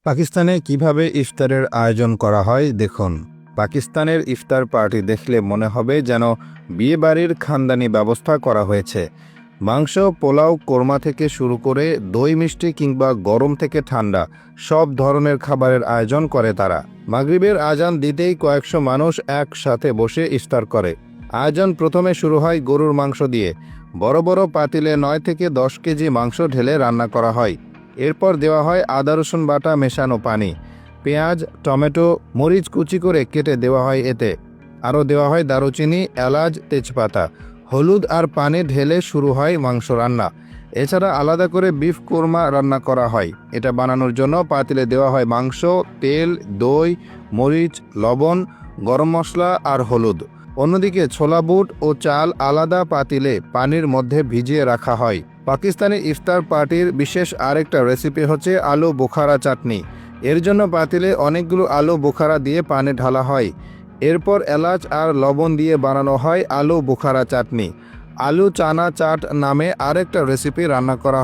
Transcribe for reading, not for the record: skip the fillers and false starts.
পাকিস্তানে কিভাবে ইফতারের আয়োজন করা হয় দেখুন। পাকিস্তানের ইফতার পার্টি দেখলে মনে হবে যেন বিয়েবাড়ির খানদানি ব্যবস্থা করা হয়েছে। মাংস, পোলাও, কোরমা থেকে শুরু করে দই মিষ্টি কিংবা গরম থেকে ঠান্ডা সব ধরনের খাবারের আয়োজন করে তারা। মাগরিবের আজান দিতেই কয়েকশো মানুষ একসাথে বসে ইফতার করে। আয়োজন প্রথমে শুরু হয় গরুর মাংস দিয়ে। বড় বড় পাতিলে 9 থেকে 10 কেজি মাংস ঢেলে রান্না করা হয়। এরপর দেওয়া হয় আদা রসুন বাটা মেশানো পানি, পেঁয়াজ, টমেটো, মরিচ কুচি করে কেটে দেওয়া হয় এতে। আরও দেওয়া হয় দারুচিনি, এলাচ, তেজপাতা। হলুদ আর পানি ঢেলে শুরু হয় মাংস রান্না। এছাড়া আলাদা করে বিফ কোরমা রান্না করা হয়। এটা বানানোর জন্য পাতিলে দেওয়া হয় মাংস, তেল, দই, মরিচ, লবণ, গরম মশলা আর হলুদ। অন্যদিকে ছোলা বুট ও চাল আলাদা পাতিলে পানির মধ্যে ভিজিয়ে রাখা হয়। পাকিস্তানি ইফতার পার্টির বিশেষ আরেকটা রেসিপি হচ্ছে আলু বোখারা চাটনি। এর জন্য পাতিলে অনেকগুলো আলু বোখারা দিয়ে পানি ঢালা হয়। এরপর এলাচ আর লবণ দিয়ে বানানো হয় আলু বোখারা চাটনি। আলু চানা চাট নামে আরেকটা রেসিপি রান্না করা হয়।